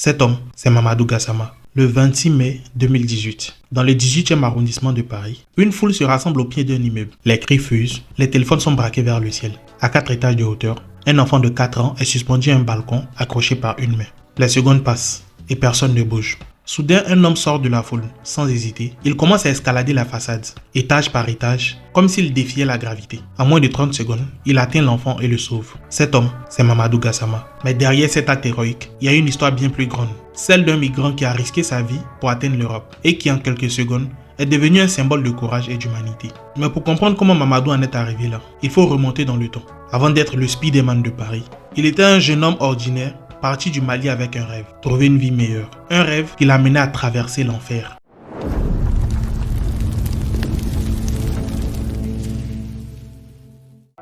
Cet homme, c'est Mamadou Gassama. Le 26 mai 2018, dans le 18e arrondissement de Paris, une foule se rassemble au pied d'un immeuble. Les cris fusent, les téléphones sont braqués vers le ciel. À 4 étages de hauteur, un enfant de 4 ans est suspendu à un balcon accroché par une main. Les secondes passent et personne ne bouge. Soudain, un homme sort de la foule. Sans hésiter, il commence à escalader la façade, étage par étage, comme s'il défiait la gravité. En moins de 30 secondes, il atteint l'enfant et le sauve. Cet homme, c'est Mamadou Gassama. Mais derrière cet acte héroïque, il y a une histoire bien plus grande. Celle d'un migrant qui a risqué sa vie pour atteindre l'Europe et qui, en quelques secondes, est devenu un symbole de courage et d'humanité. Mais pour comprendre comment Mamadou en est arrivé là, il faut remonter dans le temps. Avant d'être le Spiderman de Paris, il était un jeune homme ordinaire parti du Mali avec un rêve, trouver une vie meilleure. Un rêve qui l'a mené à traverser l'enfer.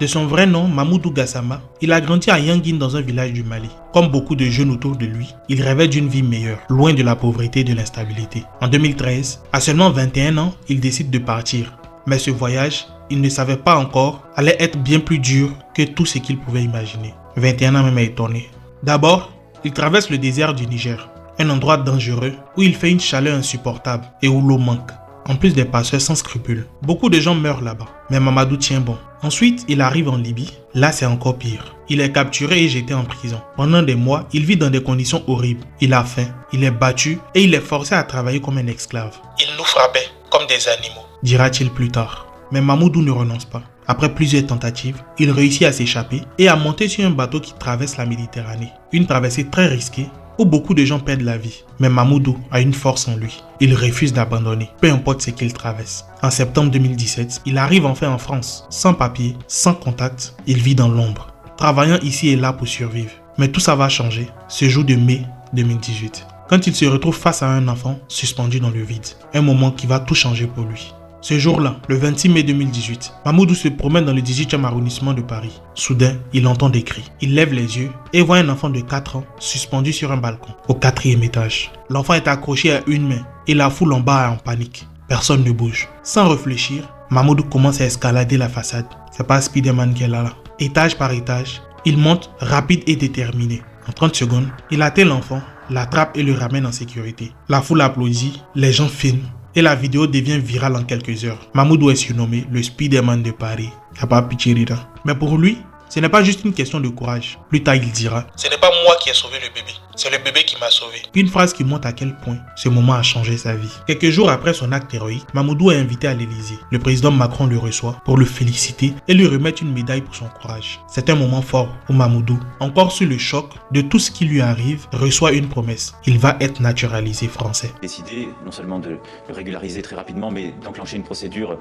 De son vrai nom, Mamadou Gassama, il a grandi à Yangin dans un village du Mali. Comme beaucoup de jeunes autour de lui, il rêvait d'une vie meilleure, loin de la pauvreté et de l'instabilité. En 2013, à seulement 21 ans, il décide de partir. Mais ce voyage, il ne savait pas encore, allait être bien plus dur que tout ce qu'il pouvait imaginer. 21 ans même est étonné. D'abord, il traverse le désert du Niger, un endroit dangereux où il fait une chaleur insupportable et où l'eau manque. En plus des passeurs sans scrupules. Beaucoup de gens meurent là-bas, mais Mamadou tient bon. Ensuite, il arrive en Libye. Là, c'est encore pire. Il est capturé et jeté en prison. Pendant des mois, il vit dans des conditions horribles. Il a faim, il est battu et il est forcé à travailler comme un esclave. Il nous frappait comme des animaux, dira-t-il plus tard. Mais Mamadou ne renonce pas. Après plusieurs tentatives, il réussit à s'échapper et à monter sur un bateau qui traverse la Méditerranée. Une traversée très risquée où beaucoup de gens perdent la vie. Mais Mamadou a une force en lui. Il refuse d'abandonner, peu importe ce qu'il traverse. En septembre 2017, il arrive enfin en France, sans papier, sans contact. Il vit dans l'ombre, travaillant ici et là pour survivre. Mais tout ça va changer ce jour de mai 2018, quand il se retrouve face à un enfant suspendu dans le vide. Un moment qui va tout changer pour lui. Ce jour-là, le 26 mai 2018, Mamadou se promène dans le 18e arrondissement de Paris. Soudain, il entend des cris. Il lève les yeux et voit un enfant de 4 ans suspendu sur un balcon, au 4e étage. L'enfant est accroché à une main et la foule en bas est en panique. Personne ne bouge. Sans réfléchir, Mamadou commence à escalader la façade. C'est pas Spiderman qui est là. Étage par étage, il monte rapide et déterminé. En 30 secondes, il atteint l'enfant, l'attrape et le ramène en sécurité. La foule applaudit, les gens filment. Et la vidéo devient virale en quelques heures. Mamadou est surnommé le Spiderman de Paris. Y a pas pitié là. Mais pour lui, ce n'est pas juste une question de courage. Plus tard, il dira: ce n'est pas moi qui ai sauvé le bébé, c'est le bébé qui m'a sauvé. Une phrase qui montre à quel point ce moment a changé sa vie. Quelques jours après son acte héroïque, Mamadou est invité à l'Élysée. Le président Macron le reçoit pour le féliciter et lui remettre une médaille pour son courage. C'est un moment fort pour Mamadou. Encore sous le choc de tout ce qui lui arrive, reçoit une promesse. Il va être naturalisé français. Décidé non seulement de le régulariser très rapidement, mais d'enclencher une procédure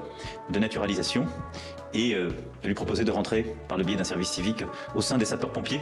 de naturalisation et de lui proposer de rentrer par le biais d'un service civique au sein des sapeurs-pompiers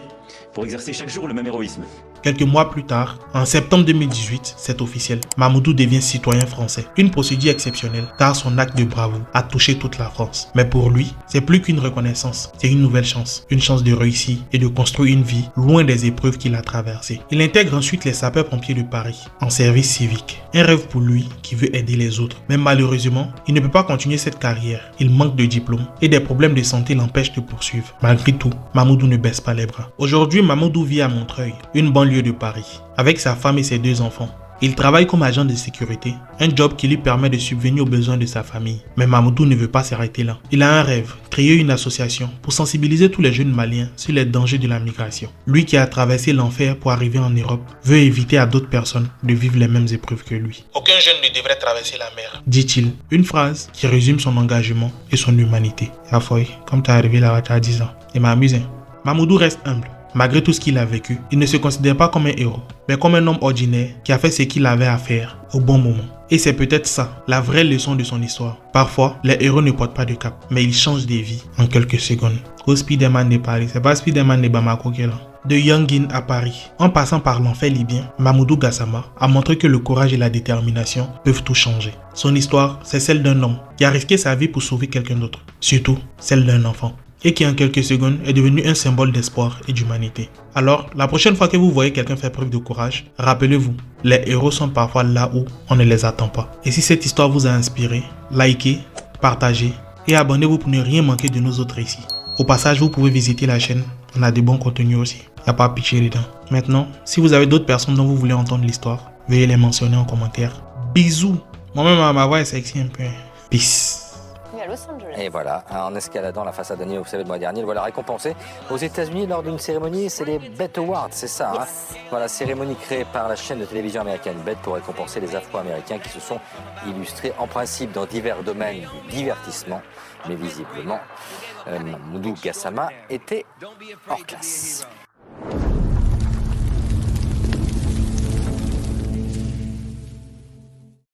pour exercer chaque jour le même héroïsme. Quelques mois plus tard, en septembre 2018, c'est officiel. Mamadou devient citoyen français. Une procédure exceptionnelle car son acte de bravoure a touché toute la France. Mais pour lui, c'est plus qu'une reconnaissance, c'est une nouvelle chance. Une chance de réussir et de construire une vie loin des épreuves qu'il a traversées. Il intègre ensuite les sapeurs-pompiers de Paris en service civique. Un rêve pour lui qui veut aider les autres. Mais malheureusement, il ne peut pas continuer cette carrière. Il manque de diplôme et des problèmes de santé l'empêchent de poursuivre. Malgré tout, Mamadou ne baisse pas les bras. Aujourd'hui, Mamadou vit à Montreuil, une banlieue de Paris, avec sa femme et ses 2 enfants. Il travaille comme agent de sécurité, un job qui lui permet de subvenir aux besoins de sa famille. Mais Mamadou ne veut pas s'arrêter là. Il a un rêve, créer une association pour sensibiliser tous les jeunes maliens sur les dangers de la migration. Lui qui a traversé l'enfer pour arriver en Europe, veut éviter à d'autres personnes de vivre les mêmes épreuves que lui. Aucun jeune ne devrait traverser la mer, dit-il. Une phrase qui résume son engagement et son humanité. Afoy, comme tu es arrivé là, tu as 10 ans. Et m'amuser. Mamadou reste humble. Malgré tout ce qu'il a vécu, il ne se considère pas comme un héros, mais comme un homme ordinaire qui a fait ce qu'il avait à faire au bon moment. Et c'est peut-être ça, la vraie leçon de son histoire. Parfois, les héros ne portent pas de cap, mais ils changent des vies en quelques secondes. Au Spiderman de Paris, c'est pas Spiderman de Bamako qui est là. De Yangin à Paris, en passant par l'enfer libyen, Mamadou Gassama a montré que le courage et la détermination peuvent tout changer. Son histoire, c'est celle d'un homme qui a risqué sa vie pour sauver quelqu'un d'autre, surtout celle d'un enfant, et qui en quelques secondes est devenu un symbole d'espoir et d'humanité. Alors, la prochaine fois que vous voyez quelqu'un faire preuve de courage, rappelez-vous, les héros sont parfois là où on ne les attend pas. Et si cette histoire vous a inspiré, likez, partagez et abonnez-vous pour ne rien manquer de nos autres récits. Au passage, vous pouvez visiter la chaîne On a des bons contenus aussi. Il n'y a pas à pitcher dedans. Maintenant, si vous avez d'autres personnes dont vous voulez entendre l'histoire, veuillez les mentionner en commentaire. Bisous. Moi-même, ma voix est sexy un peu. Peace. À Los Angeles. Et voilà, en escaladant la façade d'Annie, vous savez, le mois dernier, le voilà récompensé aux États-Unis lors d'une cérémonie, c'est les BET Awards, c'est ça. Hein. Voilà, cérémonie créée par la chaîne de télévision américaine BET pour récompenser les Afro-Américains qui se sont illustrés en principe dans divers domaines du divertissement, mais visiblement, Mamoudou Gassama était hors classe.